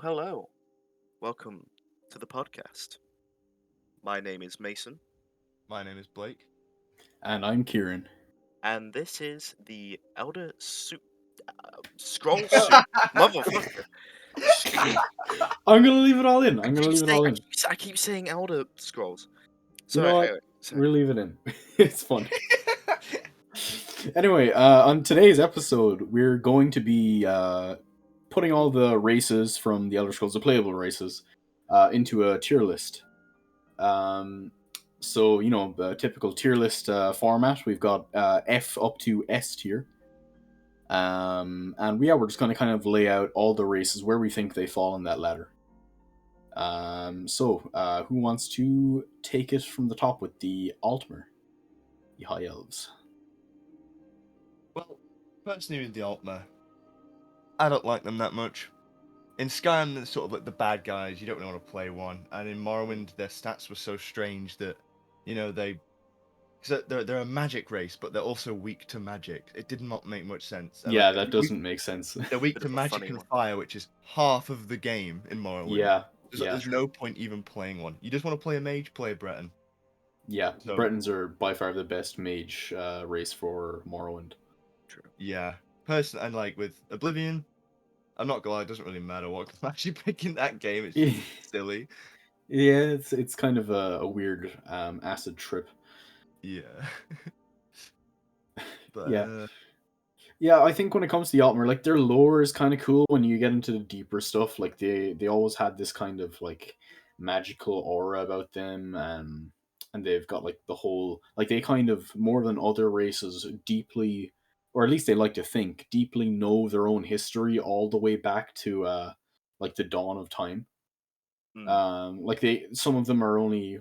Hello. Welcome to the podcast. My name is Mason, My name is Blake. And I'm Kieran. and this is the Elder Scroll Suit. Motherfucker. I'm gonna leave it all in. I I'm gonna keep leave it saying, all I in. keep, I keep saying Elder Scrolls. You Sorry, know what? anyway, sorry. We'll leave it in. It's fun. Anyway, on today's episode, we're going to be putting all the races from the Elder Scrolls, the playable races, into a tier list. So the typical tier list format. We've got F up to S tier. And we're just going to kind of lay out all the races where we think they fall in that ladder. So who wants to take it from the top with the Altmer, the High Elves? Well, personally with the Altmer, I don't like them that much. In Skyrim, they're sort of like the bad guys. You don't really want to play one. And in Morrowind, their stats were so strange that, they... Because they're a magic race, but they're also weak to magic. It did not make much sense. Yeah, that doesn't make sense. They're weak Bit to of a magic funny and one. fire, which is half of the game in Morrowind. Yeah, There's no point even playing one. You just want to play a mage, play a Breton. yeah. So, Bretons are by far the best mage race for Morrowind. True. yeah. And like with Oblivion, I'm not gonna lie, it doesn't really matter what class you pick in that game. It's just silly. Yeah, it's kind of a weird acid trip. Yeah. But Yeah. Yeah, I think when it comes to the Altmer, like their lore is kind of cool when you get into the deeper stuff. Like they always had this kind of like magical aura about them, and they've got like the whole like they kind of more than other races deeply, or at least they like to think deeply know their own history all the way back to like the dawn of time. Mm, Like some of them are only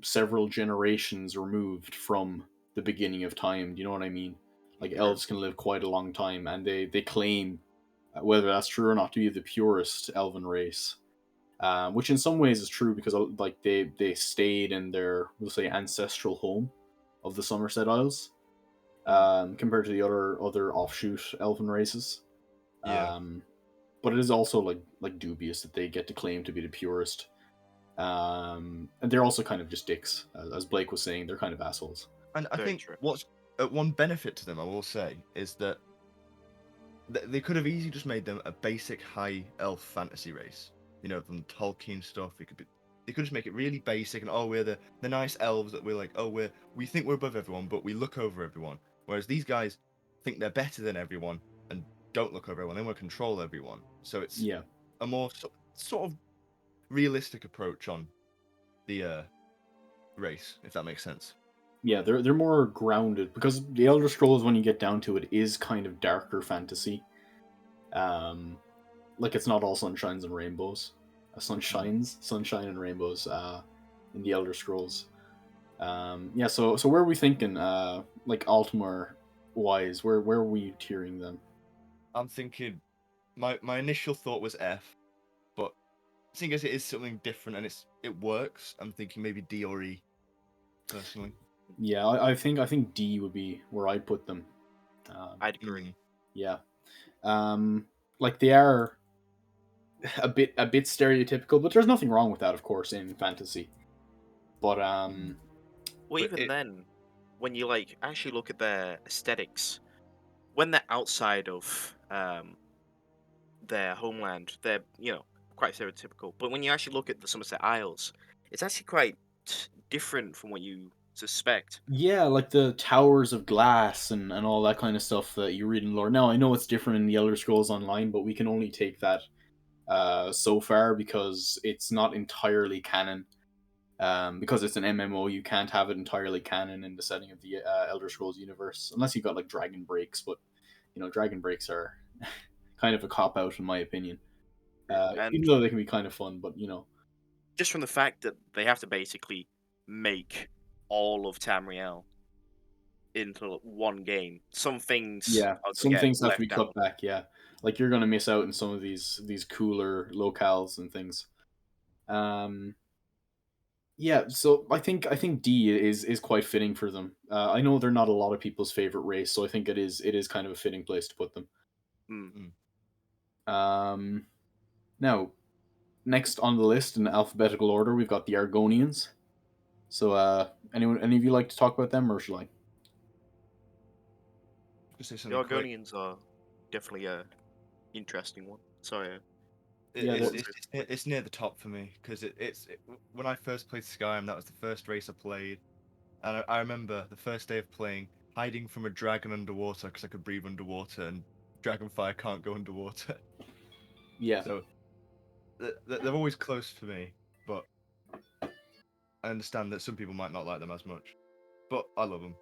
several generations removed from the beginning of time. Do you know what I mean? Like true. elves can live quite a long time, and they claim, whether that's true or not, to be the purest elven race. Which in some ways is true because like they stayed in their, we'll say, ancestral home of the Somerset Isles, compared to the other offshoot elven races. yeah. Um, but it is also like dubious that they get to claim to be the purest. And they're also kind of just dicks, as Blake was saying. They're kind of assholes. And I Very think true. what's one benefit to them, I will say, is that they could have easily just made them a basic high elf fantasy race. From Tolkien stuff. They could just make it really basic and we're the nice elves that we're like, we think we're above everyone, but we look over everyone. Whereas these guys think they're better than everyone and don't look over everyone. They want to control everyone. So it's Yeah, a more sort of realistic approach on the race, if that makes sense. yeah, they're more grounded because the Elder Scrolls, when you get down to it, is kind of darker fantasy. Um, like it's not all sunshines and rainbows. Sunshine and rainbows. In the Elder Scrolls. Yeah. So where are we thinking? Like Altmar wise, where are we tiering them? I'm thinking my initial thought was F, but seeing as it is something different and it works, I'm thinking maybe D or E, personally. Yeah, I think D would be where I put them. I'd agree. Yeah. Like they are a bit stereotypical, but there's nothing wrong with that, of course, in fantasy. But Well, But even it then, when you like actually look at their aesthetics, when they're outside of their homeland, they're quite stereotypical. But when you actually look at the Somerset Isles, it's actually quite different from what you suspect. yeah, like the towers of glass and all that kind of stuff that you read in lore. Now I know it's different in the Elder Scrolls Online, but we can only take that so far because it's not entirely canon. Because it's an MMO, you can't have it entirely canon in the setting of the Elder Scrolls universe, unless you've got like dragon breaks. But dragon breaks are kind of a cop out in my opinion. And Even though they can be kind of fun, but just from the fact that they have to basically make all of Tamriel into one game, some things yeah, are gonna some get things have to be left cut out. back. Yeah, like you're gonna miss out on some of these cooler locales and things. Um, yeah, so I think D is quite fitting for them. I know they're not a lot of people's favorite race, so I think it is kind of a fitting place to put them. Mm. mm, Um, Now, next on the list in alphabetical order, we've got the Argonians. So, any of you like to talk about them, or should I? Just say The something quick. Argonians are definitely a interesting one. Sorry. Yeah, What they're- was it? It's near the top for me because when I first played Skyrim, that was the first race I played, and I remember the first day of playing, hiding from a dragon underwater because I could breathe underwater, and dragonfire can't go underwater. yeah. So they're always close for me, but I understand that some people might not like them as much, but I love them.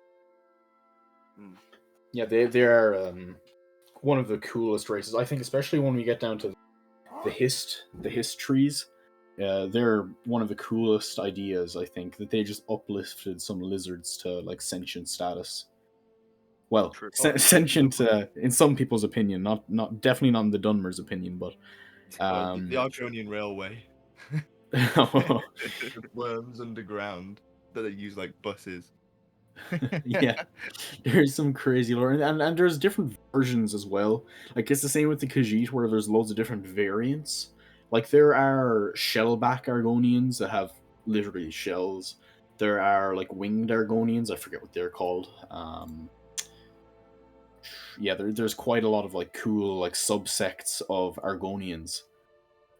Mm. Yeah, they are one of the coolest races. I think, especially when we get down to the hist trees. They're one of the coolest ideas. I think that they just uplifted some lizards to like sentient status. Well, True. sentient in some people's opinion, not definitely not in the Dunmer's opinion, but The Argonian Railway, with worms underground that they use like buses. yeah, there's some crazy lore, and there's different versions as well. Like it's the same with the Khajiit, where there's loads of different variants. Like there are shellback Argonians that have literally shells. There are like winged Argonians. I forget what they're called. Yeah, there's quite a lot of like cool like subsects of Argonians.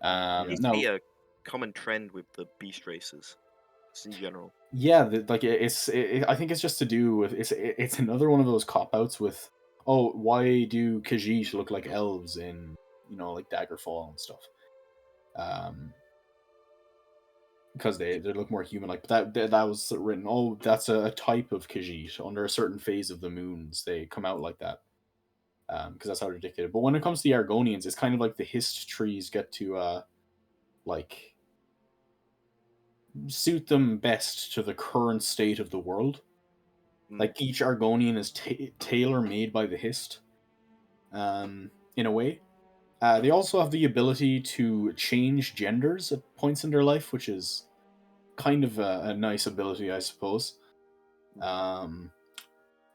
It Yeah. seems to Now, be a common trend with the beast races, just in general. yeah, like I think it's just to do with it's another one of those cop outs with, oh, why do Khajiit look like elves in like Daggerfall and stuff, um because they look more human like. But that was written, oh, that's a type of Khajiit under a certain phase of the moons they come out like that, because that's how they're dictated. But when it comes to the Argonians, it's kind of like the hist trees get to like suit them best to the current state of the world. Mm. Like each Argonian is tailor made by the Hist, in a way. They also have the ability to change genders at points in their life, which is kind of a nice ability, I suppose. Um,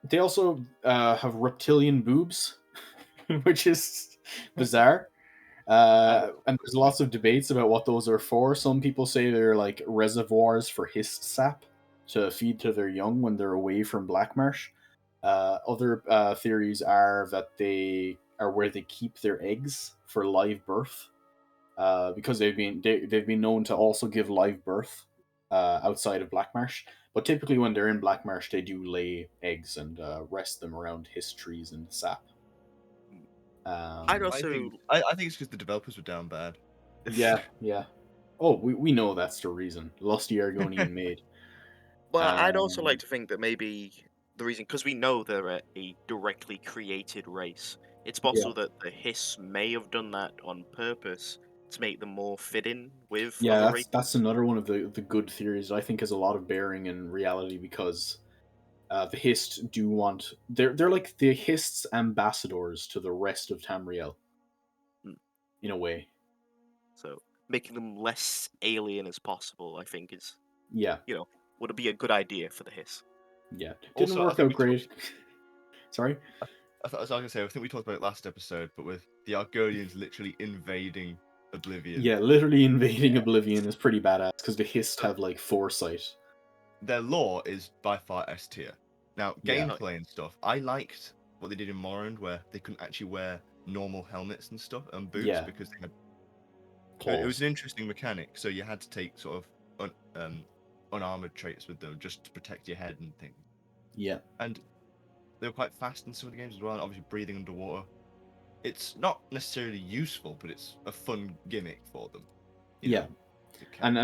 they also have reptilian boobs, which is bizarre. And there's lots of debates about what those are for. Some people say they're like reservoirs for hist sap to feed to their young when they're away from Blackmarsh. Other theories are that they are where they keep their eggs for live birth, because they've been known to also give live birth outside of Blackmarsh. But typically, when they're in Blackmarsh, they do lay eggs and rest them around hist trees and sap. Mm. I'd Um, also I think it's because the developers were down bad. Yeah, yeah. Oh, we know that's the reason. Lusty Argonian maid. Well, I'd also like Um, to think that maybe the reason, because we know they're a directly created race, it's yeah, possible that the Hiss may have done that on purpose to make them more fit in with yeah. other That's races. another one of the good theories I think has a lot of bearing in reality, because the Hist do want they're like the Hist's ambassadors to the rest of Tamriel Mm. in a way. So making them less alien as possible, I think, is, Yeah, would be a good idea for the Hiss. yeah. Didn't Also, I work think out great. Sorry. I was gonna say, I think we talked about it last episode, but with the Argonians literally invading Oblivion, Yeah, literally invading Oblivion is pretty badass because the Hist have like foresight. their lore is by far S tier. Now, Yeah, gameplay and stuff, I liked what they did in Morrowind, where they couldn't actually wear normal helmets and stuff and boots yeah. because they had. It was Claws. an interesting mechanic, so you had to take sort of unarmored traits with them just to protect your head and things. Yeah. And they were quite fast in some of the games as well, and obviously breathing underwater. It's not necessarily useful, but it's a fun gimmick for them. Yeah. And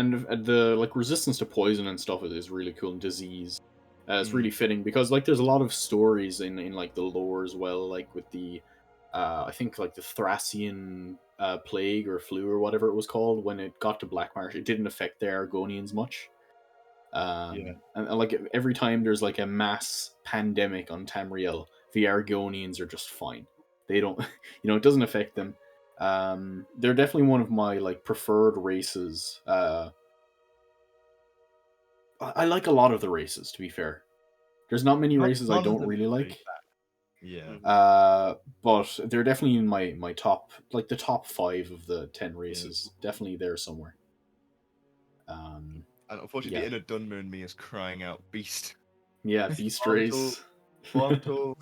the like resistance to poison and stuff is really cool, and disease. It's really fitting because like there's a lot of stories in like the lore as well, like with the I think like the Thracian plague or flu or whatever it was called. When it got to Blackmarsh, it didn't affect the Argonians much. Yeah. And like every time there's like a mass pandemic on Tamriel, the Argonians are just fine. They don't, it doesn't affect them. They're definitely one of my like preferred races. I like a lot of the races, to be fair. There's not many races I None of don't them really is very like. bad. Yeah. But they're definitely in my top, like the top 5 of the 10 Yeah. races. Definitely there somewhere. And unfortunately, Yeah, the inner Dunmer in me is crying out, Beast. yeah, Beast Farm tool. Race. Farm tool.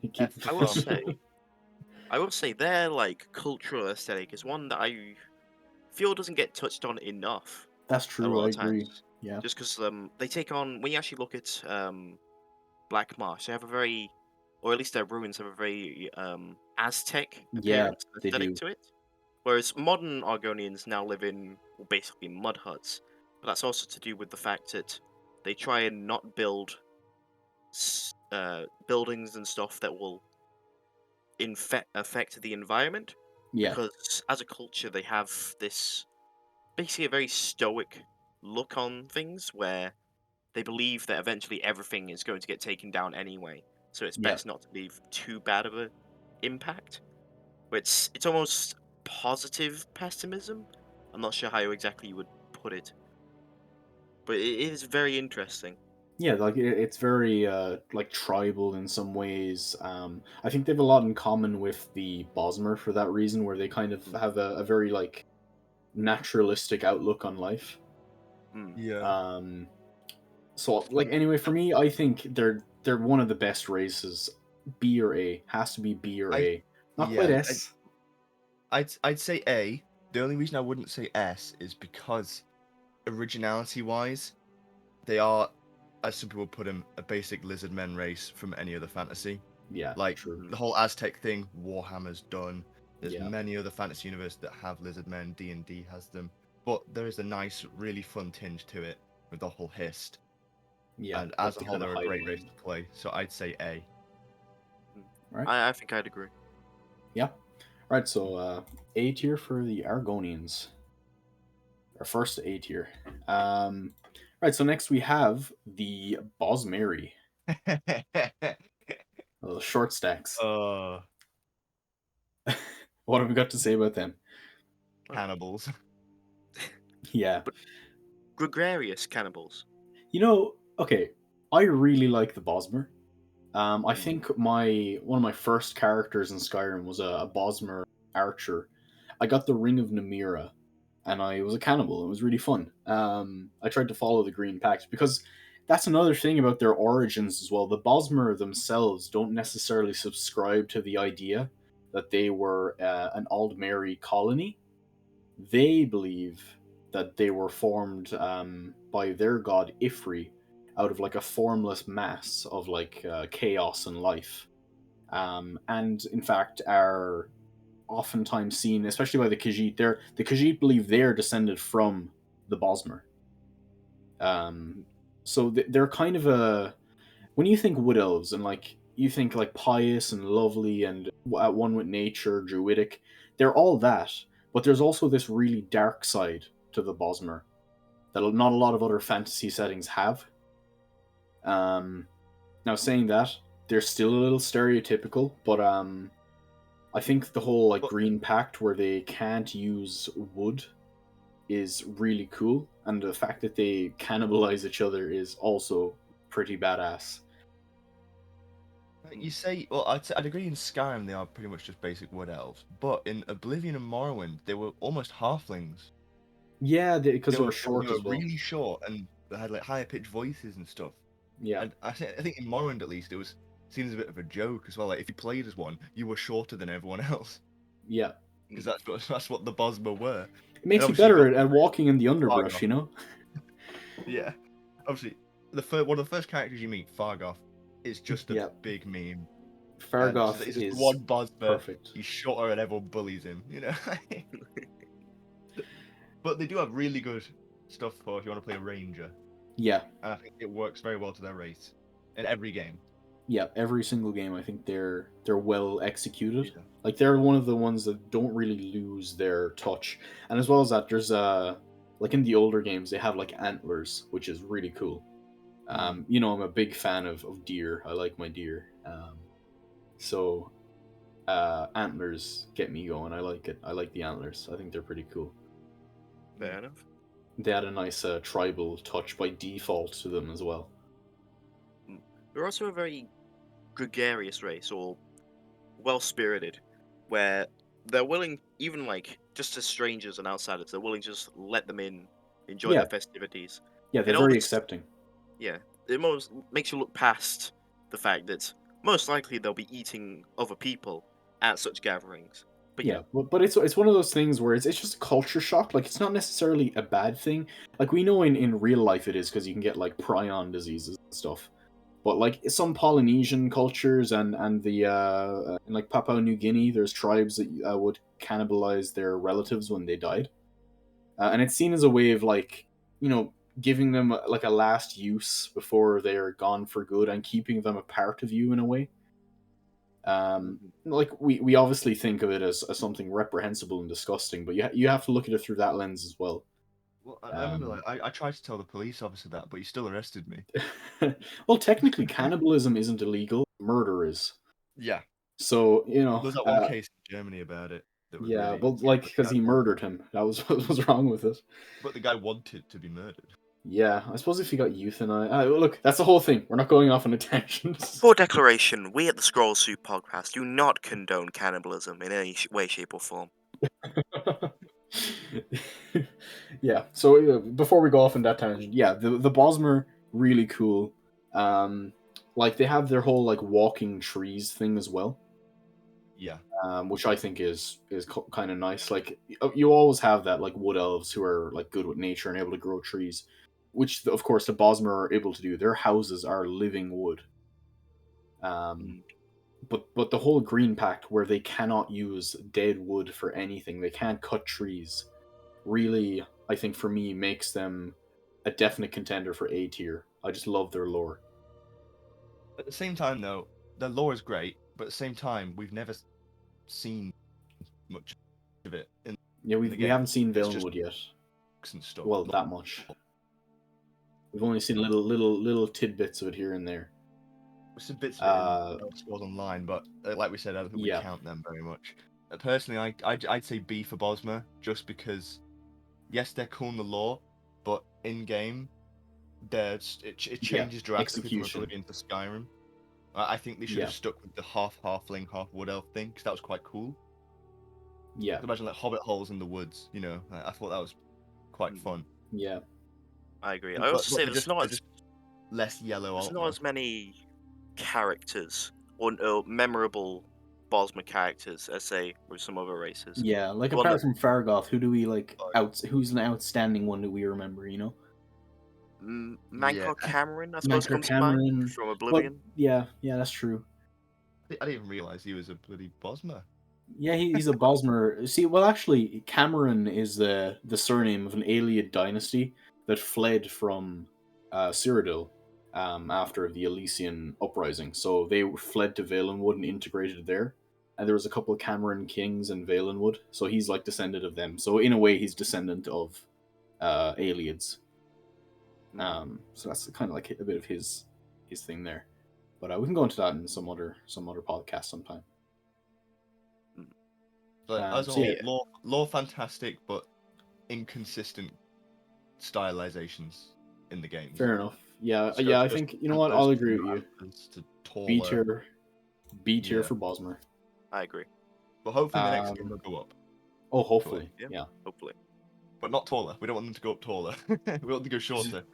Keep F the I the will farm say, tool. their like cultural aesthetic is one that I feel doesn't get touched on enough That's a true. lot I of agree. times. Yeah, Just because they take on, when you actually look at Black Marsh, they have a very, or at least their ruins have a very Aztec yeah, appearance, they aesthetic do. to it. Whereas modern Argonians now live in, well, basically mud huts. But that's also to do with the fact that they try and not build buildings and stuff that will affect the environment, Yeah, because as a culture they have this basically a very stoic look on things, where they believe that eventually everything is going to get taken down anyway, so it's yeah. best not to leave too bad of a impact. But it's almost positive pessimism. I'm not sure how exactly you would put it, but it is very interesting. Yeah, like it's very like tribal in some ways. I think they have a lot in common with the Bosmer for that reason, where they kind of Mm. have a very like naturalistic outlook on life. Mm. Yeah. Um, so like anyway, for me, I think they're one of the best races. B or A, has to be B or I A. Not quite yeah. S. I'd say A. The only reason I wouldn't say S is because originality wise, they are, as some people put them, a basic lizard men race from any other fantasy. Yeah, Like true. Mhm. the whole Aztec thing, Warhammer's done. There's Yeah, many other fantasy universes that have lizard men. D&D has them, but there is a nice, really fun tinge to it with the whole hist. yeah. And as Like a the whole, kind of they're a great race highway. to play. So I'd say A. Right. I think I'd agree. Yeah. Right. So A tier for the Argonians. Our first A tier. Right. So next we have the Bosmeri, the short stacks. uh, What have we got to say about them? Well, Cannibals. Yeah. but gregarious cannibals. Okay. I really like the Bosmer. I Mm. think one of my first characters in Skyrim was a Bosmer archer. I got the Ring of Namira, and I was a cannibal. It was really fun. I tried to follow the Green Pact because that's another thing about their origins as well. The Bosmer themselves don't necessarily subscribe to the idea that they were an Aldmeri colony. They believe that they were formed by their god Ifri out of like a formless mass of like chaos and life. And in fact, are oftentimes seen, especially by the Khajiit. The Khajiit believe they're descended from the Bosmer. Um, so they're kind of a, when you think wood elves and like you think like pious and lovely and at one with nature, druidic, they're all that. But there's also this really dark side to the Bosmer that not a lot of other fantasy settings have. Um, Now saying that, they're still a little stereotypical, but I think the whole like But Green Pact where they can't use wood is really cool, and the fact that they cannibalize each other is also pretty badass. you say, well, I'd agree in Skyrim they are pretty much just basic wood elves, but in Oblivion and Morrowind they were almost halflings. Yeah, because they were They short were as well. really short and they had like higher pitched voices and stuff. Yeah, And I think in Morrowind at least it was seen as a bit of a joke as well. Like if you played as one, you were shorter than everyone else yeah. because Mm. that's what the Bosmer were. It And makes you obviously you better got at walking in the underbrush, Fargoth. you know? Yeah, obviously one of the first characters you meet, Fargoth, is just a Yeah. big meme. And it's Fargoth just the is one Bosmer. perfect. He's shorter and everyone bullies him. You know. But they do have really good stuff for if you want to play a ranger, Yeah, and I think it works very well to their race in every game. yeah. Every single game, I think they're well executed. Yeah. Like they're one of the ones that don't really lose their touch. And as well as that, there's like in the older games, they have like antlers, which is really cool. I'm a big fan of deer. I like my deer. So antlers get me going. I like it. I like the antlers. I think they're pretty cool. Fair enough. They add a nice tribal touch by default to them as well. Mm. They're also a very gregarious race or well spirited, where they're willing, even like just as strangers and outsiders, they're willing to just let them in, enjoy Yeah, their festivities. yeah, they're And very almost, accepting. yeah, it almost makes you look past the fact that most likely they'll be eating other people at such gatherings. But yeah, Yeah, but it's one of those things where it's just a culture shock. Like it's not necessarily a bad thing. Like we know in real life it is because you can get like prion diseases and stuff. But like some Polynesian cultures and the in like Papua New Guinea, there's tribes that would cannibalize their relatives when they died, and it's seen as a way of like giving them like a last use before they're gone for good and keeping them a part of you in a way. mhm. Like we obviously think of it as something reprehensible and disgusting, but you have to look at it through that lens as well. Well, I remember Um, like I tried to tell the police officer that, but he still arrested me. well, technically, cannibalism isn't illegal; murder is. Yeah. So Well, there's that one case in Germany about it that was yeah, really well, yeah, like because he murdered him, that was what was wrong with it. but the guy wanted to be murdered. Yeah, I suppose if he got euthanized, look, that's the whole thing. We're not going off on a tangent. For declaration, we at the Scroll Soup podcast do not condone cannibalism in any way, shape, or form. Yeah. So before we go off on that tangent, yeah, the Bosmer really cool. Like they have their whole like walking trees thing as well, Yeah. which I think is kind of nice. Like you always have that like wood elves who are like good with nature and able to grow trees, which of course the Bosmer are able to do. Their houses are living wood. Um, Mm, but the whole Green Pact, where they cannot use dead wood for anything, they can't cut trees, really, I think for me, makes them a definite contender for A tier. I just love their lore. At the same time, though, the lore is great, but at the same time, we've never seen much of it in Yeah, the we game. haven't seen It's just Valenwood yet. books and stuff. Well, that much. We've only seen little tidbits of it here and there. Some bits of it in Uh, Scrolls Online, but like we said, I don't think we yeah, count them very much. Personally, I'd say B for Bosmer, just because yes, they're cool in the lore, but in game, it yeah, changes drastically from execution. Oblivion to Skyrim. I think they should Yeah, have stuck with the half halfling, half wood elf thing, because that was quite cool. yeah, Imagine like hobbit holes in the woods, you know. I thought that was quite mm, fun. yeah, I agree. I also But say there's not they're just less yellow there's not Altmer. as many characters or memorable Bosma characters as say with some other races. yeah. Like The one apart that from Fargoth, who do we like But out? Who's an outstanding one that we remember? yeah, Mancor Cameron, I suppose, Mancur comes to mind Cameron. from Well, Oblivion. yeah, yeah, that's true. I didn't even realize he was a bloody Bosmer. Yeah, he's a Bosmer. See, well, actually, Cameron is the surname of an Aeolid dynasty that fled from Cyrodiil after the Elysian uprising. So they fled to Valenwood and integrated there. And there was a couple of Cameron kings in Valenwood, so he's like descendant of them. So in a way, he's descendant of Aeolids. Mm, So that's kind of like a bit of his thing there. But we can go into that in some other podcast sometime. mm. But as a So whole, yeah, Yeah, lore fantastic, but inconsistent stylizations in the games. fair enough. Yeah, So yeah. I just think you know what. I'll agree with you. to B taller, tier, B tier yeah. for Bosmer. I agree. But hopefully the next game Um, will go up, oh, hopefully, Yeah, yeah. hopefully. but not taller. We don't want them to go up taller. We want them to go shorter.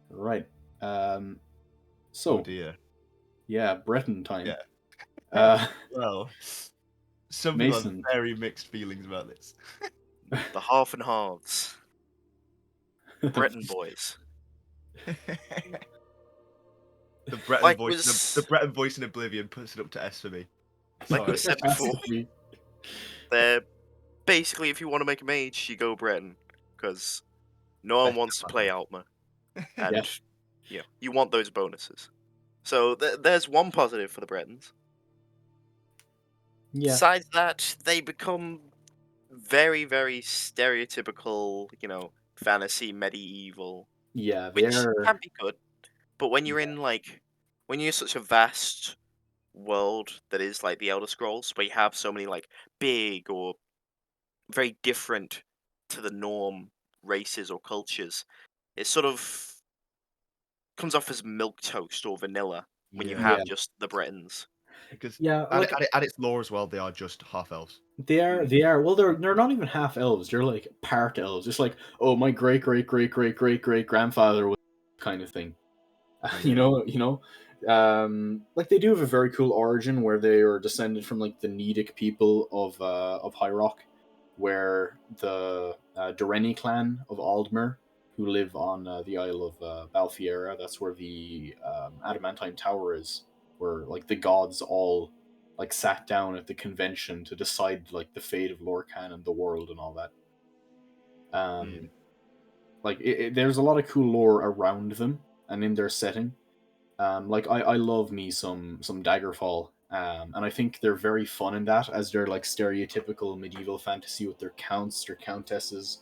Right. Um, Oh so dear. yeah, Breton time. Yeah. Uh, Well, some people have Mason. very mixed feelings about this. The half and halves, Breton boys. The Breton Like voice, the was Breton voice in Oblivion puts it up to S for me. like we Sorry. said before, they're basically if you want to make a mage, you go Breton because no one Best wants to play Altma, Yeah, and you want those bonuses. So there's one positive for the Bretons. yeah, Besides that, they become very, very stereotypical, fantasy medieval, yeah. which They're can be good. But when you're in when you're such a vast world that is like the Elder Scrolls, where you have so many like big or very different to the norm races or cultures, it sort of comes off as milk toast or vanilla. when you Yeah, have Yeah, just the Bretons. because yeah. Like at its lore as well, they are just half elves. they are, Mm. they are. Well, they're not even half elves. They're like part elves. It's like, oh, my great great great great great great grandfather was kind of thing. Yeah. Like they do have a very cool origin where they are descended from like the Nedic people of High Rock, where the Durrani clan of Aldmer, who live on the Isle of Balfiera. That's where the Adamantine Tower is, where like the gods all like sat down at the convention to decide like the fate of Lorcan and the world and all that. Yeah. Um, there's a lot of cool lore around them and in their setting. Like I love me some Daggerfall, and I think they're very fun in that, as they're like stereotypical medieval fantasy with their counts, their countesses,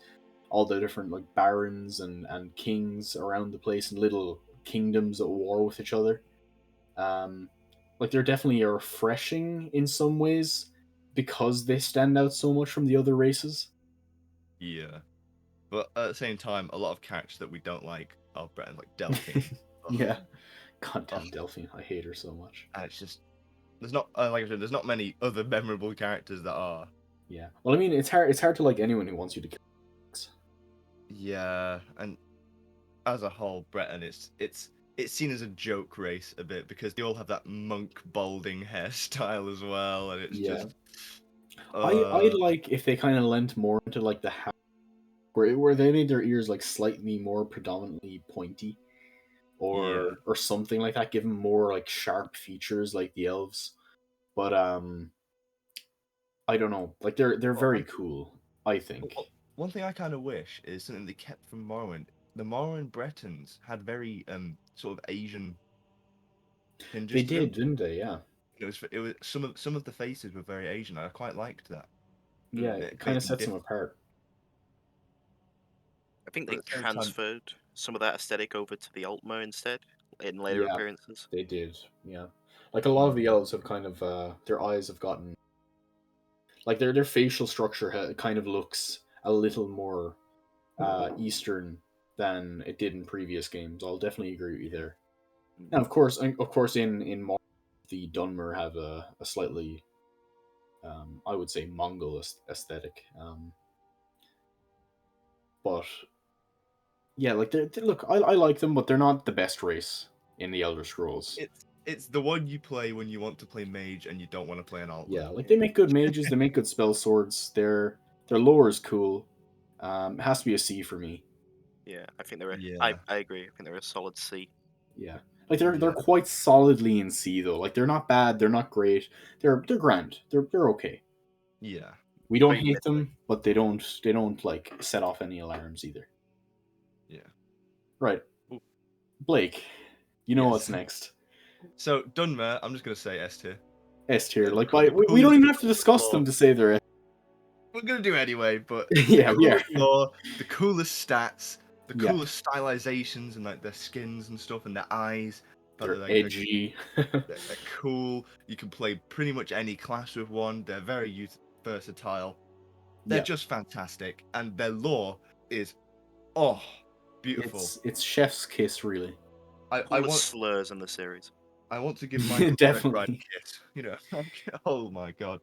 all the different like barons and kings around the place and little kingdoms at war with each other. Um, like they're definitely refreshing in some ways because they stand out so much from the other races. Yeah. But at the same time, a lot of characters that we don't like are Breton, like Delphine. Ugh, Yeah, ugh. goddamn Delphine, I hate her so much. And it's just there's not like I said, there's not many other memorable characters that are. Yeah, well, I mean, it's hard. It's hard to like anyone who wants you to kill. Yeah, and as a whole, Breton, it's seen as a joke race a bit because they all have that monk balding hairstyle as well, and it's Yeah, just I'd like if they kind of lent more into like the hat where they made their ears like slightly more predominantly pointy, yeah. or something like that. Give them more like sharp features like the elves. But I don't know. Like they're Well, very cool. I think one thing I kind of wish is something they kept from Morrowind. The Morrowind Bretons had very sort of Asian they tinges to them. did, didn't they? Yeah, It was some of the faces were very Asian. I quite liked that. yeah. It It kind made of them sets them different. apart. I think But they at the same time, transferred some of that aesthetic over to the Altmer instead in later Yeah, appearances. they did. Yeah, like a lot of the yeah, elves have kind of their eyes have gotten like their facial structure kind of looks a little more Eastern than it did in previous games. I'll definitely agree with you there. Mm. And of course, in Mar, the Dunmer have a slightly, I would say, Mongol aesthetic. But yeah, like look, I like them, but they're not the best race in the Elder Scrolls. it's the one you play when you want to play mage and you don't want to play an altman. Yeah, like they make good mages, they make good spell swords. Their lore is cool. It has to be a C for me. Yeah, I think they're Yeah, I agree. I think they're a solid C. Yeah. Like they're yeah, quite solidly in C though. Like they're not bad, they're not great. They're grand. They're okay. yeah, We don't Very hate middling. them, but they don't like set off any alarms either. yeah. Right. Ooh, Blake, you know what's yes. next. So Dunmer, I'm just gonna say S tier. S tier. The, Like co- by the we don't coolest even have to discuss lore. them to say they're S. We're gonna do it anyway, but the Yeah, we are. coolest lore, the coolest stats, the Yeah. coolest stylizations, and like their skins and stuff, and their eyes. But They're like edgy. they're cool. You can play pretty much any class with one. They're very versatile. They're Yeah. just fantastic, and their lore is oh beautiful. It's chef's kiss really. I Coolest want slurs in the series. I want to give Michael Kirk right Definitely. a kiss. You know, oh my god.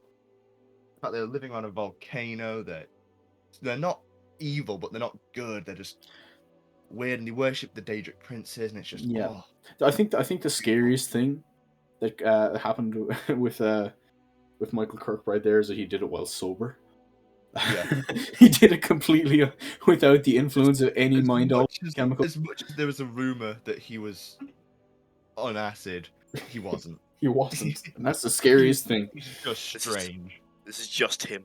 In fact, they're living on a volcano. They're not evil, but they're not good. They're just weird, and they worship the Daedric princes, and it's just Yeah. oh I think the scariest thing that happened with Michael Kirkbride there is that he did it while sober. yeah. He did it completely without the As, influence of any as mind much altering chemical. as much as there was a rumor that he was on acid, he wasn't. He wasn't, and that's the He, scariest thing. he's just This is strange. this is just him.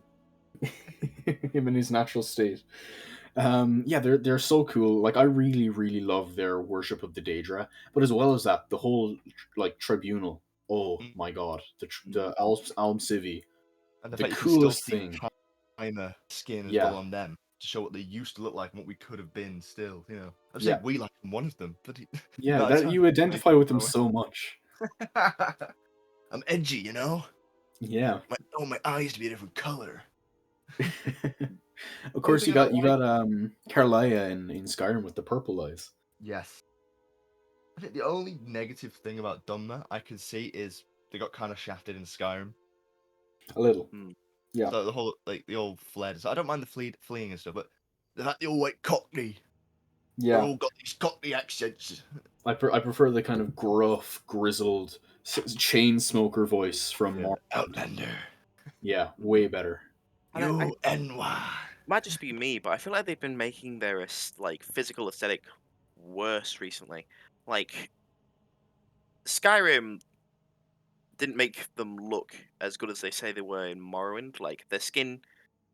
Him in his natural state. Yeah, they're so cool. Like I really really love their worship of the Daedra, but as well as that, the whole like tribunal. Oh Mm, my god, mm. the Alm Civi, And the the fact you can still coolest see thing. primer skin as well Yeah, on them to show what they used to look like and what we could have been still, you know. I'm yeah, saying we like one of them, but yeah. by the That time you identify with them so much. I'm edgy, you know? Yeah. My eyes to be a different color. Of One course, thing you I don't got like. Carlia in Skyrim with the purple eyes. Yes. I think the only negative thing about Dunmer I can see is they got kind of shafted in Skyrim. A little. Hmm. Yeah. So the whole the old flared. So I don't mind the fleeing and stuff, but they're like the all white Cockney. They're Yeah. all got these Cockney accents. I prefer the kind of gruff, grizzled chain smoker voice from Yeah, Morrowind. Outlander. Yeah, way better. And I UNY. might just be me, but I feel like they've been making their like physical aesthetic worse recently. Like Skyrim didn't make them look as good as they say they were in Morrowind. Like their skin,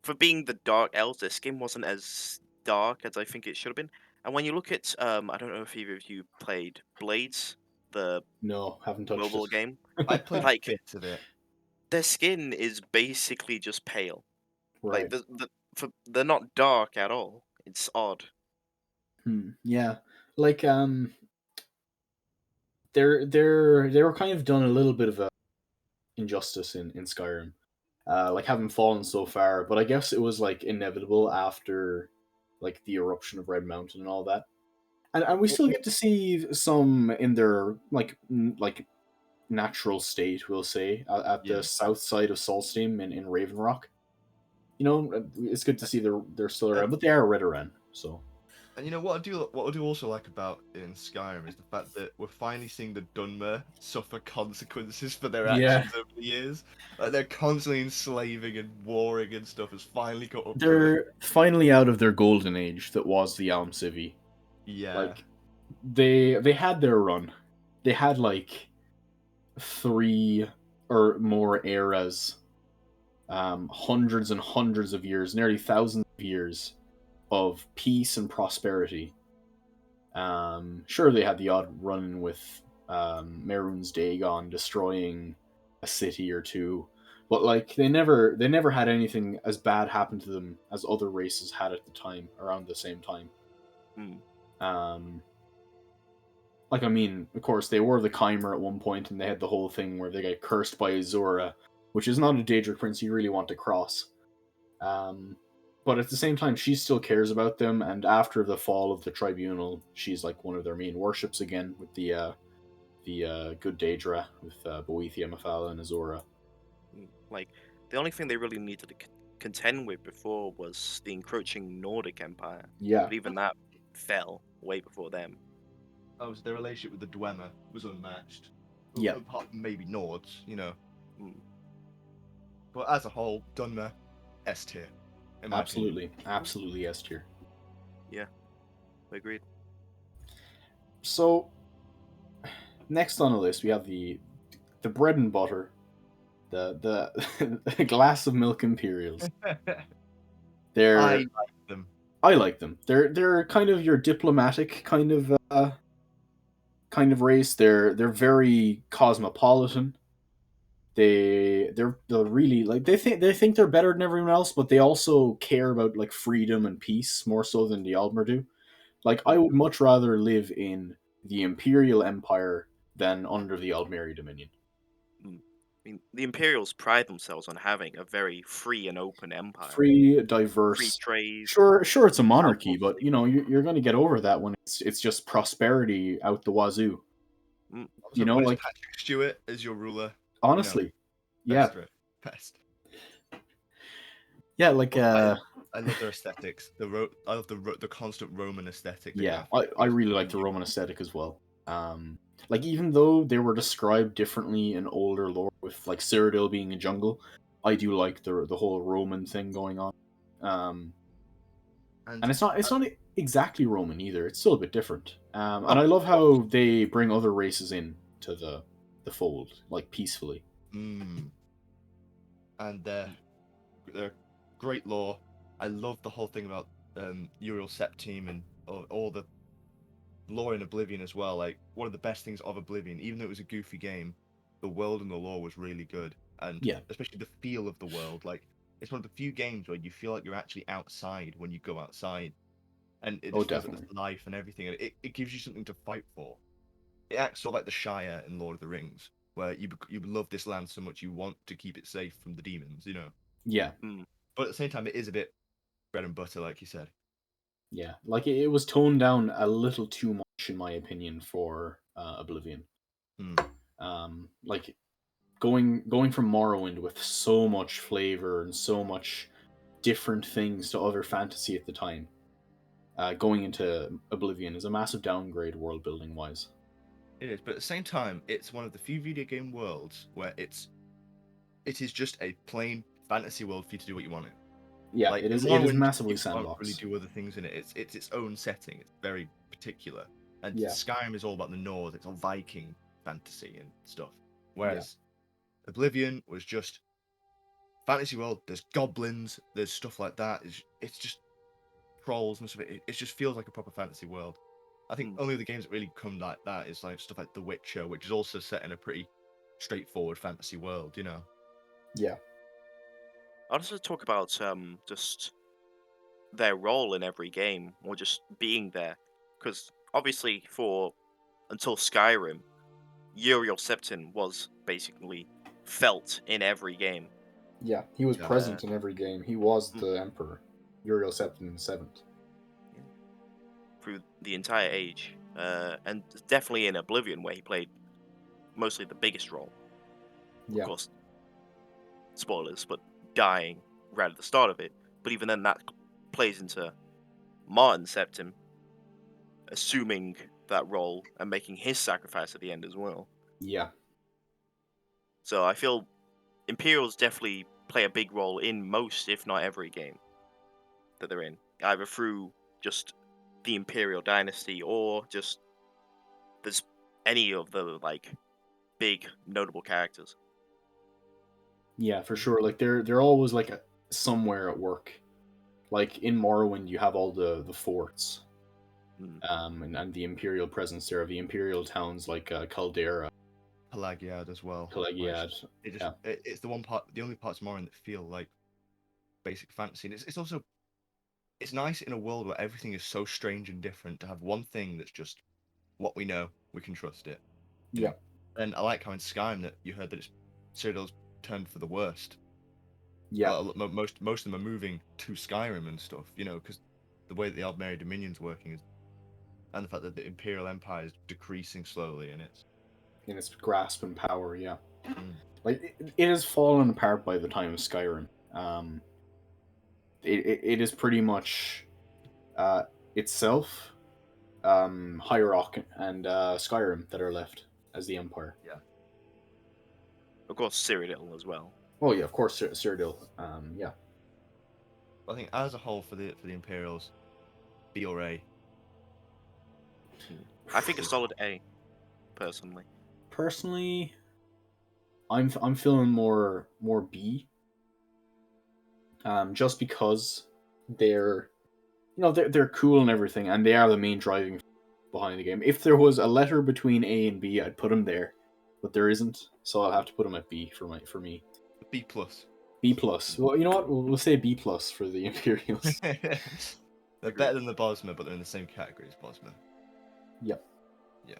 for being the dark elves, their skin wasn't as dark as I think it should have been. And when you look at, I don't know if either of you played Blades, the No, haven't touched mobile game. I played Like bits of it. their skin is basically just pale. Like Right. they're not dark at all. It's odd. Yeah. Like they were kind of done a little bit of a injustice in Skyrim. Like having fallen so far, but I guess it was like inevitable after like the eruption of Red Mountain and all that. And we still get to see some in their like natural state, we'll say, at the Yeah. south side of Solstheim in Raven Rock. You know, it's good to see they're still around, but they are Redoran, so And you know what I do also like about in Skyrim is the fact that we're finally seeing the Dunmer suffer consequences for their yeah, actions over the years. Like they're constantly enslaving and warring and stuff has finally caught up to them. they're finally out of their golden age that was the Alm Civi. Yeah. Like they had their run. They had like 3 or more eras, hundreds and hundreds of years, nearly thousands of years of peace and prosperity. Sure, they had the odd run with Mehrunes Dagon destroying a city or two, but like they never had anything as bad happen to them as other races had at the time around the same time. Hmm. Um, like I mean, of course, they were the Chimer at one point, and they had the whole thing where they get cursed by Azura, which is not a Daedric prince you really want to cross. Um, but at the same time, she still cares about them, and after the fall of the Tribunal, she's like one of their main worships again with the good Daedra with Boethia, Mephala, and Azura. Like the only thing they really needed to contend with before was the encroaching Nordic Empire. Yeah, But even that fell way before them. Oh, so their relationship with the Dwemer was unmatched. yeah, Apart from maybe Nords, you know. Mm. But as a whole, Dunmer, S tier. In my opinion. absolutely S tier. Yeah, agreed. So next on the list, we have the bread and butter, the glass of milk Imperials. They're I like them. I like them. They're kind of your diplomatic kind of race. They're very cosmopolitan. They're really like they think they're better than everyone else, but they also care about like freedom and peace more so than the Aldmer do. Like I would much rather live in the Imperial Empire than under the Aldmeri Dominion. Mm. I mean, the Imperials pride themselves on having a very free and open empire. Free, Free diverse. trade, Sure, it's a powerful monarchy, but state. you know you're going to get over that when it's just prosperity out the wazoo. Mm. You So know, when it's like Patrick Stewart as your ruler, you know, honestly, yeah, best. Best. yeah, like Well, I love their aesthetics. I love the constant Roman aesthetic they yeah, have. I really like the Roman aesthetic as well. Like even though they were described differently in older lore, with like Cyrodiil being a jungle, I do like the whole Roman thing going on. Um, And and it's not exactly Roman either. It's still a bit different. And oh, I love how they bring other races in to the fold, like peacefully. mm, and their great lore. I love the whole thing about Uriel Septime and all the lore in Oblivion as well. Like one of the best things of Oblivion, even though it was a goofy game, the world and the lore was really good, and Yeah. especially the feel of the world. Like it's one of the few games where you feel like you're actually outside when you go outside, and it Oh, just feels like definitely. there's life and everything, and it gives you something to fight for. It acts sort of like the Shire in Lord of the Rings, where you love this land so much you want to keep it safe from the demons, you know. Yeah. Mm. But at the same time, it is a bit bread and butter, like you said. Yeah. Like it was toned down a little too much, in my opinion, for Oblivion. Hmm. Like going from Morrowind with so much flavor and so much different things to other fantasy at the time, going into Oblivion is a massive downgrade world building wise. It is, but at the same time, it's one of the few video game worlds where it is just a plain fantasy world for you to do what you want in. Yeah, Like it in is. It is Morrowind, massively you can't really sandbox. do other things in it. It's its own setting. It's very particular. And Yeah. Skyrim is all about the North. It's all Viking fantasy and stuff. Yeah. Whereas Oblivion was just fantasy world. There's goblins. There's stuff like that. It's just trolls and stuff. It just feels like a proper fantasy world. I think only the games that really come like that is like stuff like The Witcher, which is also set in a pretty straightforward fantasy world. You know. Yeah. I'll also talk about just their role in every game, or just being there, because obviously for until Skyrim, Uriel Septon was basically felt in every game. Yeah. He was Yeah. present in every game. He was Mm. the Emperor, Uriel Septon VII. Through the entire age, and definitely in Oblivion where he played mostly the biggest role. Of Yeah. course, spoilers, but dying right at the start of it. But even then, that plays into Martin Septim assuming that role and making his sacrifice at the end as well. Yeah. So I feel Imperials definitely play a big role in most, if not every game that they're in, either through just the Imperial dynasty or just there's any of the like big notable characters. Yeah, for sure. Like they're always like somewhere at work. Like in Morrowind, you have all the forts, and the Imperial presence there, the Imperial towns like Caldera, Pelagiad as well. Pelagiad. Yeah. It's the only parts of Morrowind that feel like basic fantasy, and it's also it's nice in a world where everything is so strange and different to have one thing that's just what we know, we can trust it. You Yeah. know? And I like how in Skyrim that you heard that it's Citadel's turned for the worst. Yeah. Most of them are moving to Skyrim and stuff, you know, because the way that the Aldmeri Dominion's working is, and the fact that the Imperial Empire is decreasing slowly, and it's In its grasp and power, yeah. Mm. Like it has fallen apart by the time of Skyrim. It is pretty much itself, Hierarch and Skyrim that are left as the Empire. Yeah. Of course, Cyrodiil as well. Oh yeah, of course, Cyrodiil. Yeah. I think as a whole for the Imperials, B or A. I think a solid A, personally. Personally, I'm feeling more B. Just because they're they're cool and everything, and they are the main driving behind the game. If there was a letter between A and B, I'd put them there, but there isn't, so I'll have to put them at B for me. B plus. B plus. Well, you know what? We'll say B plus for the Imperials. They're better than the Bosma, but they're in the same category as Bosma. Yep. Yeah.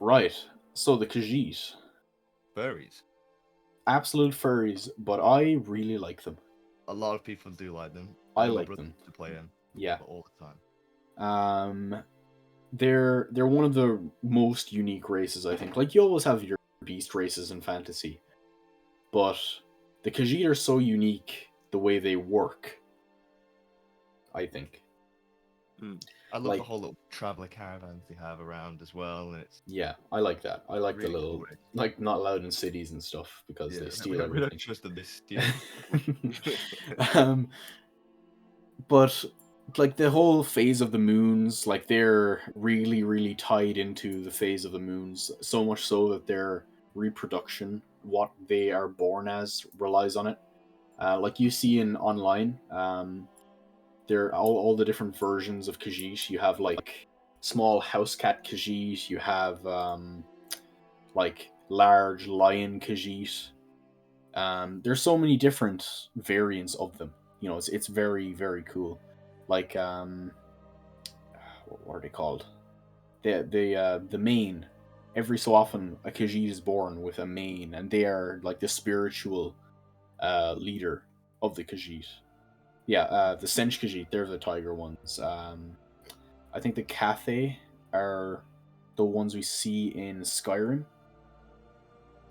Right. So the Khajiit. Furries. Absolute furries, but I really like them. A lot of people do like them. I My like brother them. to play them. Yeah. All the time. They're one of the most unique races, I think. Like, you always have your beast races in fantasy, but the Khajiit are so unique the way they work, I think. I love Like- the whole little traveler caravans they have around as well, and it's Yeah, I like that. I like really the little, cool race. like, not allowed in cities and stuff because Yeah, they steal we everything. don't trust that they steal. But like the whole phase of the moons, like they're really, really tied into the phase of the moons, so much so that their reproduction, what they are born as, relies on it. Like you see in online, there are all the different versions of Khajiit. You have like small house cat Khajiit. You have like large lion Khajiit. There's so many different variants of them. You know, it's very, very cool. Like what are they called? The mane. Every so often, a Khajiit is born with a mane, and they are like the spiritual leader of the Khajiit. Yeah, the Sench Khajiit, they're the tiger ones. I think the Cathay are the ones we see in Skyrim.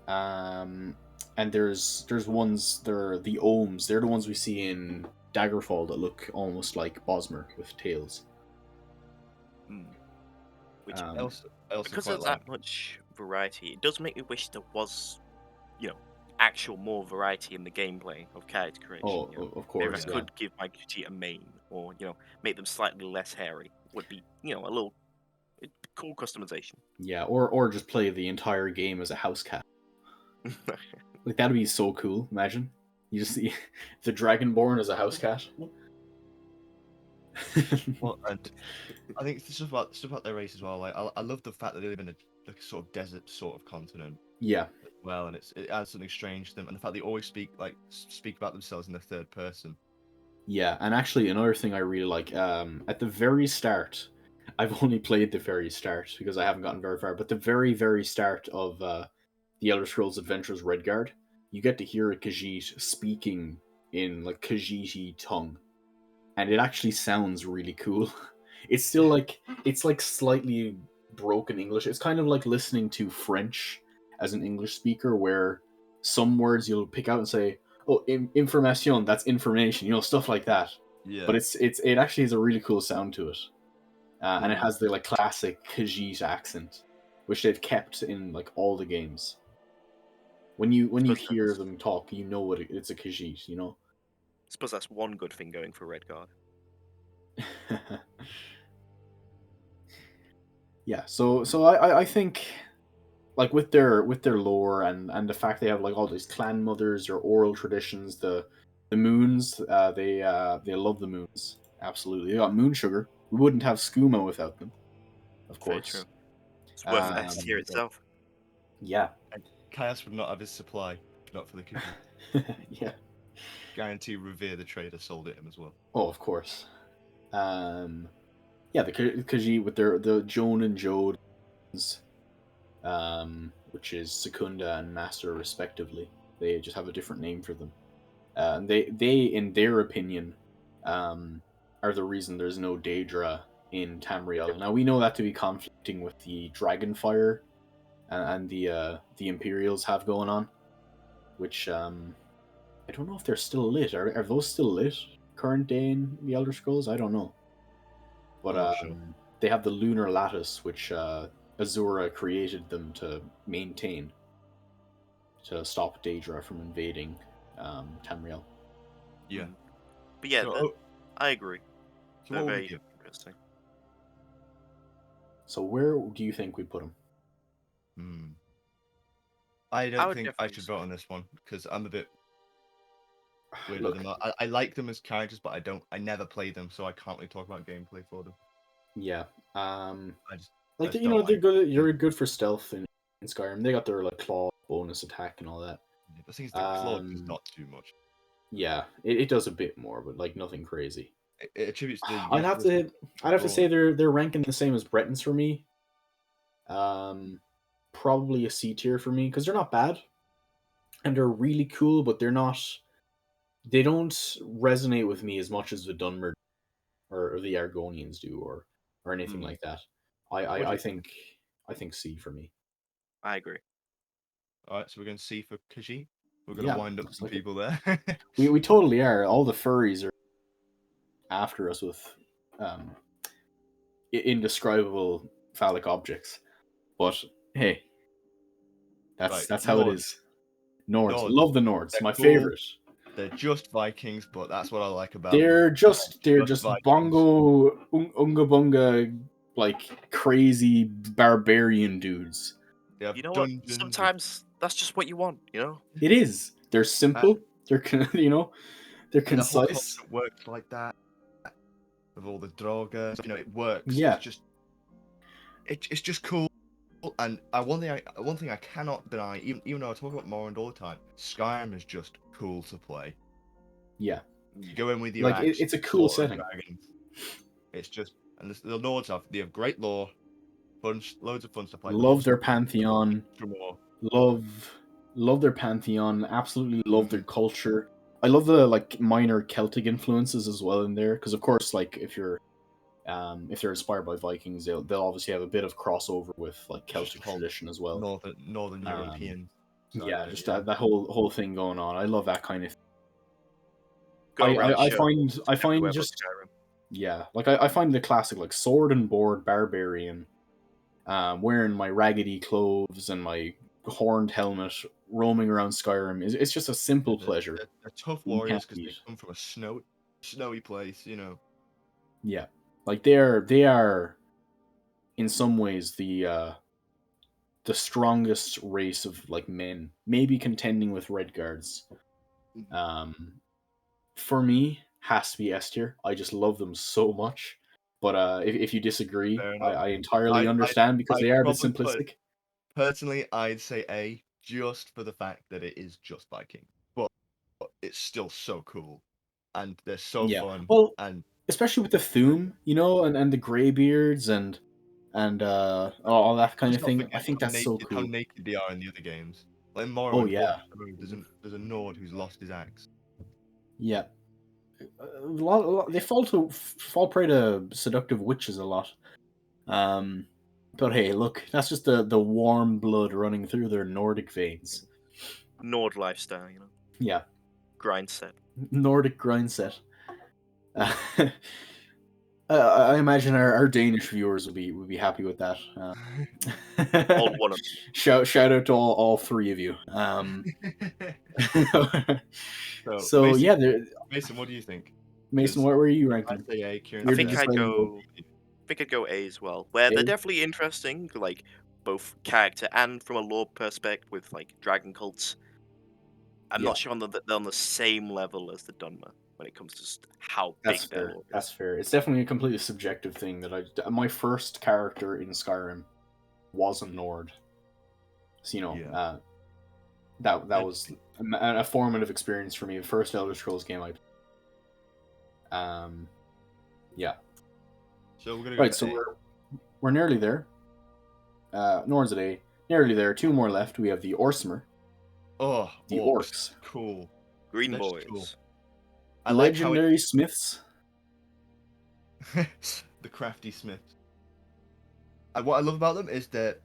And there's ones, they're the Ohms. They're the ones we see in Daggerfall that look almost like Bosmer with tails. Which I also because quite there's like. that much variety, it does make me wish there was, actual more variety in the gameplay of character creation. Of Maybe I course, yeah. could give my Khajiit a mane, or make them slightly less hairy. Would be a little cool customization. Yeah, or just play the entire game as a house cat. Like that'd be so cool. Imagine you just see the Dragonborn as a house cat. Well, and I think it's stuff about their race as well. Like I love the fact that they live in a sort of desert sort of continent. Yeah. As well, and it adds something strange to them, and the fact they always speak about themselves in the third person. Yeah, and actually another thing I really like, at the very start, I've only played the very start because I haven't gotten very far, but the very, very start of the Elder Scrolls Adventures Redguard, you get to hear a Khajiit speaking in like Khajiiti tongue, and it actually sounds really cool. It's still like slightly broken English. It's kind of like listening to French as an English speaker, where some words you'll pick out and say, "Oh, information," that's information, stuff like that. Yeah. But it actually has a really cool sound to it, and it has the like classic Khajiit accent, which they've kept in like all the games. When you hear them talk, you know it's a Khajiit, I suppose that's one good thing going for Redguard. Yeah, so I think, like with their lore and the fact they have like all these clan mothers or oral traditions, the moons, they love the moons. Absolutely, they got moon sugar. We wouldn't have skooma without them, of Very course. true. It's worth S tier itself. Yeah. And Chaos would not have his supply, if not for the Khajiit. Yeah. Guarantee Revere the trader sold it him as well. Oh, of course. Yeah, the Khajiit with the Joan and Jodes, which is Secunda and Master respectively. They just have a different name for them. And they in their opinion, are the reason there's no Daedra in Tamriel. Now we know that to be conflicting with the Dragonfire and the Imperials have going on, which I don't know if they're still lit. Are those still lit current day in the Elder Scrolls? I don't know. But Sure. they have the lunar lattice, which Azura created them to maintain, to stop Daedra from invading Tamriel. Yeah. But yeah, So, I agree. So They're what would very we give? interesting. So where do you think we put them? I don't think I definitely should say- vote on this one because I'm a bit weird with them. I like them as characters, but I never play them, so I can't really talk about gameplay for them. Yeah. I just they're good. You're good for stealth in Skyrim. They got their like claw bonus attack and all that. The thing is, the claw is not too much. Yeah, it does a bit more, but like nothing crazy. It attributes the. I'd have to say they're ranking the same as Bretons for me. Probably a C tier for me because they're not bad, and they're really cool, but they're not. They don't resonate with me as much as the Dunmer or the Argonians do, or anything like that. I think C for me. I agree. All right, so we're going to C for Khajiit. We're going to wind up some people there. we totally are. All the furries are after us with indescribable phallic objects, but hey, that's how it is. Nords. Love the Nords. They're my cool. favorite. They're just Vikings, but that's what I like about they're them. just Vikings. bongo unga bunga, like crazy barbarian dudes. You know what? Sometimes that's just what you want. It is. They're simple. They're they're concise. The whole concept works like that. With all the Droga, it works. Yeah. It's just cool. And one thing I cannot deny, even though I talk about Morrowind all the time, Skyrim is just cool to play. Yeah. You go in with your axe, it's a cool setting. Dragons. It's just, and the Lords have great lore, loads of fun stuff like. Love their pantheon. Love their pantheon. Absolutely love their culture. I love the like minor Celtic influences as well in there, because of course, like if you're If they're inspired by Vikings, they'll obviously have a bit of crossover with like Just Celtic the whole tradition as well. northern Um, European side yeah, of it. just Yeah. that whole thing going on. I love that kind of. Go around I show find everywhere but just Skyrim. yeah, like I find the classic like sword and board barbarian, wearing my raggedy clothes and my horned helmet, roaming around Skyrim is it's just a Yeah, simple pleasure they're tough that you can't warriors because they beat. come from a snowy place. Yeah, like they are in some ways the strongest race of like men, maybe contending with Redguards. Mhm. Um, for me, has to be S tier. I just love them so much. But if you disagree, Fair enough. I entirely I understand because I'd they are a bit probably put simplistic. personally, I'd say A, just for the fact that it is just Viking, but it's still so cool, and they're so Yeah. fun, Well, and especially with the Thume, and the graybeards and all that kind let's of not thing. I forget think that's so how cool. naked they are in the other games. Like in Oh Morrowind, yeah, there's a Nord who's lost his axe. yeah. They fall prey to seductive witches a lot. Um, but hey, look, that's just the warm blood running through their Nordic veins. Nord lifestyle, Yeah, grind set. Nordic grind set. Uh, I imagine our Danish viewers would be happy with that. Old one of Shout out to all three of you. So So yeah, Mason, what do you think? Mason, Because where were you I ranking? say A, Kieran I You're say think S. I'd deciding both. go. I think I'd go A as well. Where they're A? definitely interesting, like both character and from a lore perspective, with like dragon cults. I'm Yeah, not sure they're on the same level as the Dunmer when it comes to just how that's big their fair. lore is. That's fair. It's definitely a completely subjective thing my first character in Skyrim was a Nord. So Yeah. that And was a formative experience for me. The first Elder Scrolls game I yeah. so we're gonna go Right, for so A. we're nearly there. Nords at A. Nearly there. Two more left. We have the Orsimer, Oh, the orcs, Orcs, cool. Green They're just cool. boys. I like how legendary smiths. the crafty smiths. And what I love about them is that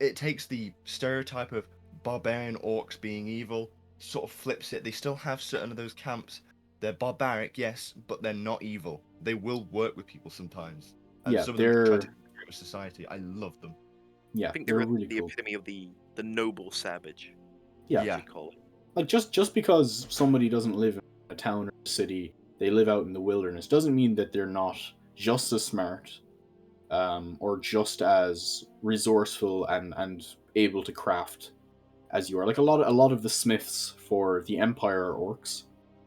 it takes the stereotype of barbarian orcs being evil, sort of flips it. They still have certain of those camps. They're barbaric, yes, but they're not evil. They will work with people sometimes, and Yeah, some of them try to they're integrate with society. I love them. I yeah think they're they're really the cool. epitome of the noble savage, Yeah, as Yeah, we call it. like just because somebody doesn't live in a town or a city, they live out in the wilderness, doesn't mean that they're not just as smart, or just as resourceful and able to craft as you are. Like a lot of the smiths for the Empire are orcs.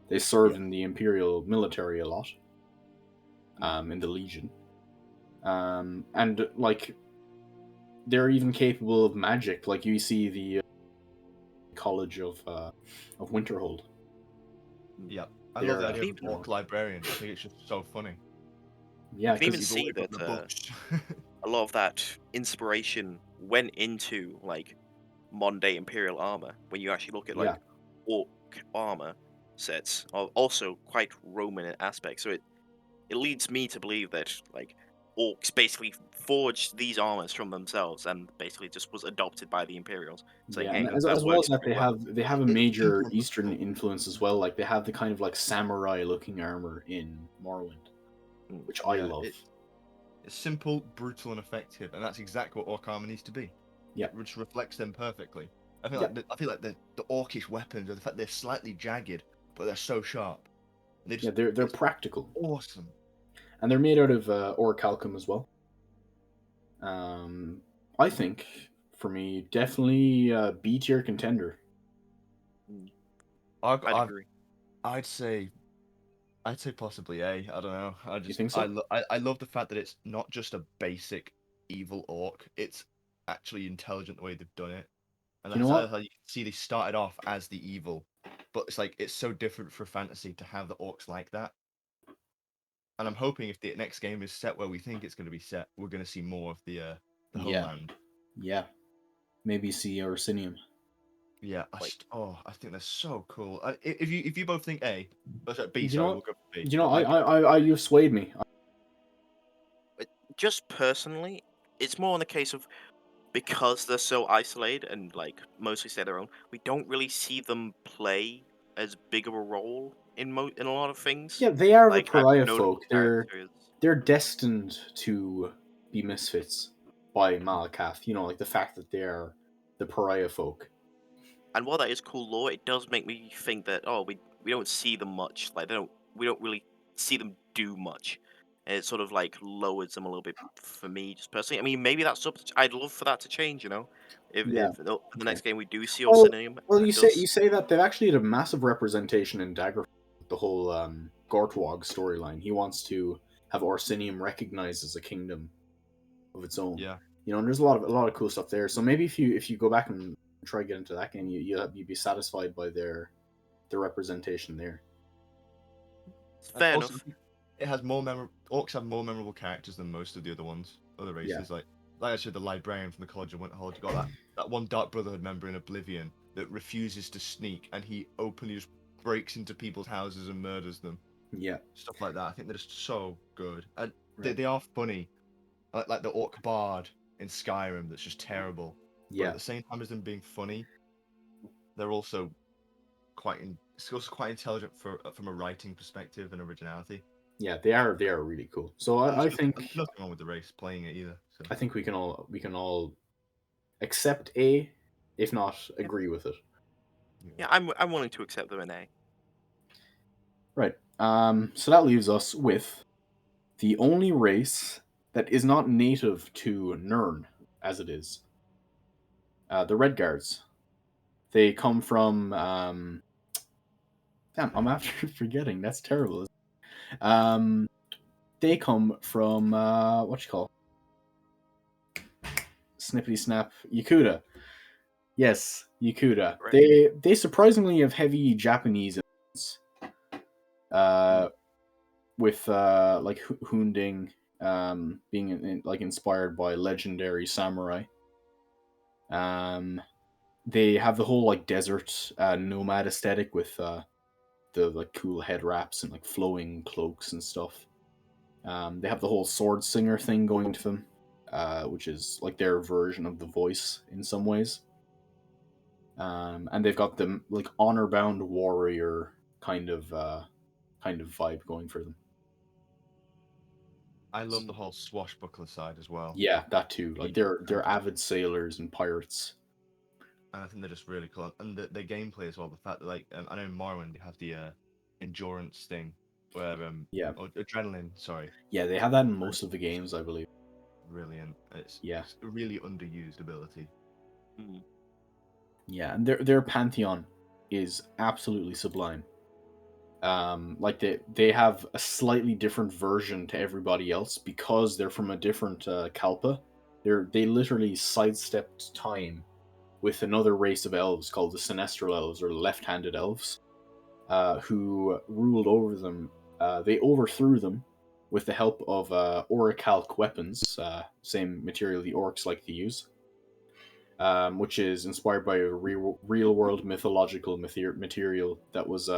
They served yeah. in the Imperial military a lot, Mm. in the Legion, and like they're even capable of magic. Like you see the College of Winterhold. Yeah. I love the They're idea of an Even orc librarian. I think it's just so funny. yeah, you can even You've because see already got that the books. a lot of that inspiration went into like modern day Imperial armor. When you actually look at yeah, like orc armor sets, are also quite Roman in aspect. So it leads me to believe that like orcs basically forged these armors from themselves and basically just was adopted by the Imperials, saying, yeah, and "Hey, Yeah, that as well as works that, very well." they have a it's major simple but Eastern cool. influence as well. Like they have the kind of like samurai looking armor in Morrowind, Mm. which I Yeah, love. it's simple, brutal, and effective, and that's exactly what orc armor needs to be. Yeah, Which reflects them perfectly. yeah, I feel like the orcish weapons are the fact they're slightly jagged, but they're so sharp. They yeah. just They're it's practical, awesome. and they're made out of orichalcum as well. I think for me, definitely B tier contender. Mm. I've, I'd I've agree. I'd say possibly A. I don't know. You think so? I love the fact that it's not just a basic evil orc. It's actually intelligent the way they've done it, and You know that's what? how you can see they started off as the evil, but it's like it's so different for fantasy to have the orcs like that. And I'm hoping if the next game is set where we think it's going to be set, we're going to see more of the Yeah, homeland. yeah. Maybe see Orsinium. Yeah, Like I think they're so cool. If you both think A, B, You know sorry, what? we'll go for B. You know, But you swayed me. just personally, it's more on the case of because they're so isolated and like mostly stay their own. We don't really see them play as big of a role in a lot of things, Yeah, they are the like have pariah notable folk. characters. They're destined to be misfits by Malakath. You know, like the fact that they're the pariah folk. And while that is cool lore, it does make me think that we don't see them much. Like we don't really see them do much. And it sort of like lowers them a little bit for me, just personally. I mean, maybe that's up. I'd love for that to change. You know, Yeah. if for the Okay. next game we do see Well, Orsinium, well, it you does. say that they've actually had a massive representation in Dagger, the whole Gortwog storyline. He wants to have Orsinium recognized as a kingdom of its own. Yeah. You know, and there's a lot of cool stuff there. So maybe if you go back and try to get into that game, you'd be satisfied by their representation there. It's And fair also, enough. it has more orcs have more memorable characters than most of the other ones, other Yeah. races. Like I said, the librarian from the College of Winterhold. You got that one Dark Brotherhood member in Oblivion that refuses to sneak, and he openly just breaks into people's houses and murders them. Yeah. Stuff like that. I think they're just so good, and Right. they are funny. Like the orc bard in Skyrim, that's just terrible. But Yeah. at the same time as them being funny, they're also it's also quite intelligent from a writing perspective and originality. Yeah, they are really cool. So And I there's think nothing wrong with the race playing it either. So we can all accept A, if not Yeah, agree with it. yeah. I'm willing to accept them in A. Right. So that leaves us with the only race that is not native to Nirn, as it is. The Red Guards. They come from. Damn, I'm after forgetting. That's terrible. Um, they come from what you call Snippety Snap Yakuda. Yes, Yakuda. Right. They surprisingly have heavy Japanese influence. Mm. With like Hunding being like inspired by legendary samurai. They have the whole like desert nomad aesthetic with the like cool head wraps and like flowing cloaks and stuff. They have the whole sword singer thing going to them, which is like their version of the voice in some ways. And they've got the like honor bound warrior kind of vibe going for them. I love the whole swashbuckler side as well. Yeah, that too. Like The- they're avid sailors and pirates. And I think they're just really cool. And the gameplay as well. The fact that I know in Morrowind they have the endurance thing, where Yeah, or adrenaline. Sorry, yeah, they have that in most of the games, I believe. brilliant. It's Yeah, a really underused ability. Mm. yeah, and their pantheon is absolutely sublime. Like they have a slightly different version to everybody else because they're from a different Kalpa. They literally sidestepped time with another race of elves called the Sinestral Elves or Left-Handed Elves, who ruled over them. They overthrew them with the help of orichalc weapons, same material the orcs like to use, which is inspired by a real world mythological material that was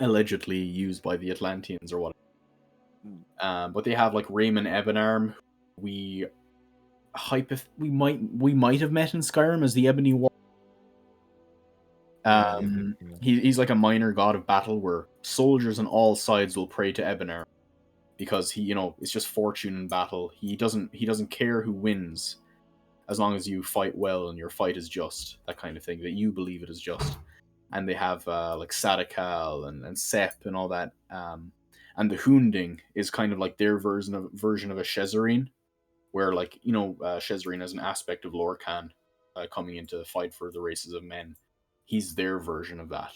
allegedly used by the Atlanteans or whatever. But they have like Raymond Ebonarm. We we might have met in Skyrim as the Ebony War. Yeah, the Ebony. Yeah. He's like a minor god of battle where soldiers on all sides will pray to Ebonarm because he, you know, it's just fortune in battle. He doesn't care who wins as long as you fight well and your fight is just, that kind of thing, that you believe it is just. And they have like Sadakal and Sep and all that. And the Hunding is kind of like their version of a Shezarine, where like, you know, Shezarine has an aspect of Lorcan coming into the fight for the races of men. He's their version of that.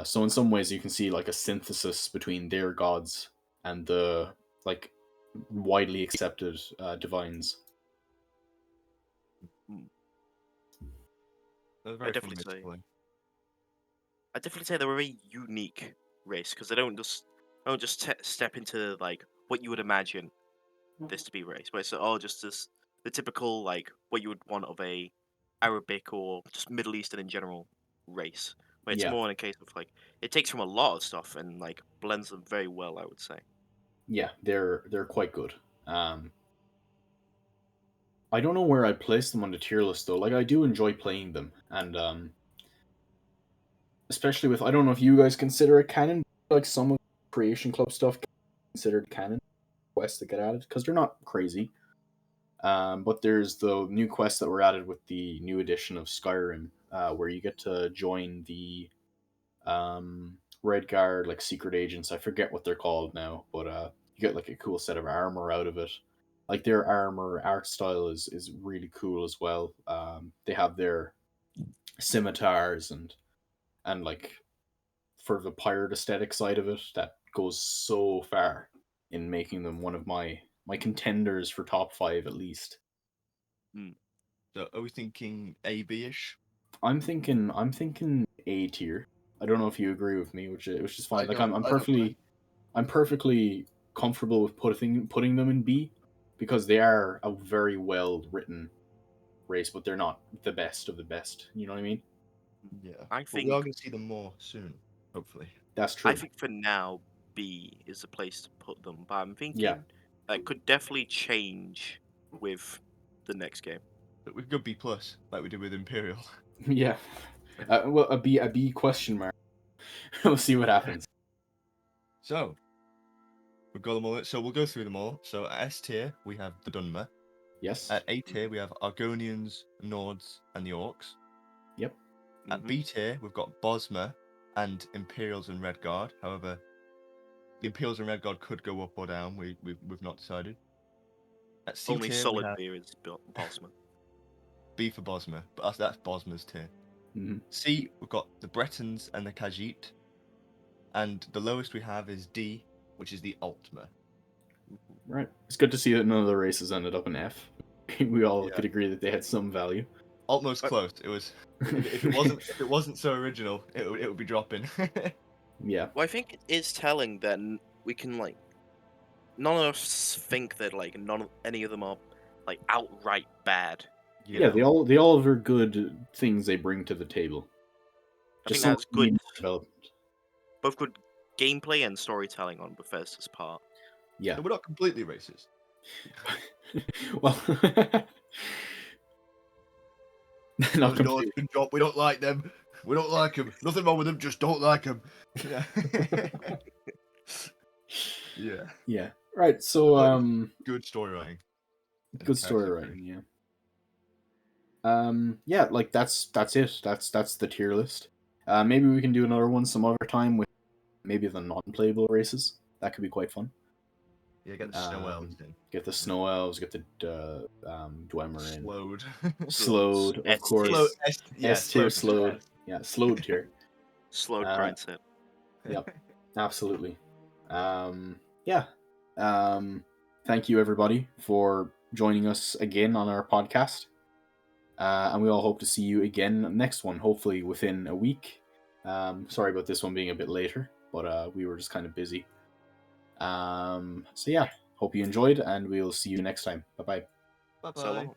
So in some ways, you can see like a synthesis between their gods and the like widely accepted divines. Mm. They're I very fun definitely mates to say. play. I definitely say they're a very unique race because they don't just step into like what you would imagine this to be race, but it's all just this the typical like what you would want of a Arabic or just Middle Eastern in general race. Where it's Yeah, more in a case of like it takes from a lot of stuff and like blends them very well, I would say. yeah, they're quite good. Um, I don't know where I'd place them on the tier list though. Like I do enjoy playing them, and especially with I don't know if you guys consider it canon, like some of the Creation Club stuff considered canon quests that get added because they're not crazy. But there's the new quests that were added with the new edition of Skyrim, where you get to join the Red Guard, like secret agents. I forget what they're called now, but you get like a cool set of armor out of it. Like their armor art style is really cool as well. They have their scimitars and like for the pirate aesthetic side of it, that goes so far in making them one of my contenders for top 5 at least. So are we thinking A-B-ish? I'm thinking A tier. I don't know if you agree with me, which is fine. I Like don't- I'm I don't mind. I'm perfectly comfortable with putting them in B because they are a very well written race, but they're not the best of the best. You know what I mean? Yeah. I But we think are going to see them more soon, hopefully. That's true. I think for now B is the place to put them, but I'm Yeah. thinking that could definitely change with the next game. But we could go B+, like we did with Imperial. Yeah. Well, a B question mark. We'll see what happens. So, we've got them all. So we'll go through them all. So at S tier, we have the Dunmer. Yes. At A tier, we have Argonians, Nords, and the Orcs. Yep. At Mhm. B tier, we've got Bosmer and Imperials and Red Guard. However, the Imperials and Red Guard could go up or down. We've not decided. At C Only tier, we solid have beer is Bosman. B for Bosmer, but that's Bosmer's tier. Mhm. C, we've got the Bretons and the Khajiit. And the lowest we have is D, which is the Altmer. Right. It's good to see that none of the races ended up in F. We all Yeah. could agree that they had some value. Altmer's close. It was. If it wasn't so original, it would be dropping. Yeah. Well, I think it is telling that we can like none of us think that like any of them are like outright bad. Yeah, they all have good things they bring to the table. I Just think that's some need good, more development. both good gameplay and storytelling on Bethesda's part. Yeah. So we're not completely racist. Well, not Those Nords completely. can drop. We don't like them. We don't like them. Nothing wrong with them. Just don't like them. Yeah. Yeah. Yeah. Right. So Good story writing. good story writing, yeah. Yeah, like that's it. That's the tier list. Maybe we can do another one some other time with maybe the non-playable races. That could be quite fun. Yeah, get the snow elves in. Get the snow elves, get the Dwemer in. Slowed. Slowed, of S course. tier. S tier slowed. Yeah, slowed tier. Slowed grind set. Yep, absolutely. Yeah. Thank you everybody for joining us again on our podcast. And we all hope to see you again next one, hopefully within a week. Sorry about this one being a bit later, but we were just kind of busy. So yeah, hope you enjoyed, and we'll see you next time. Bye bye. Bye So bye. long.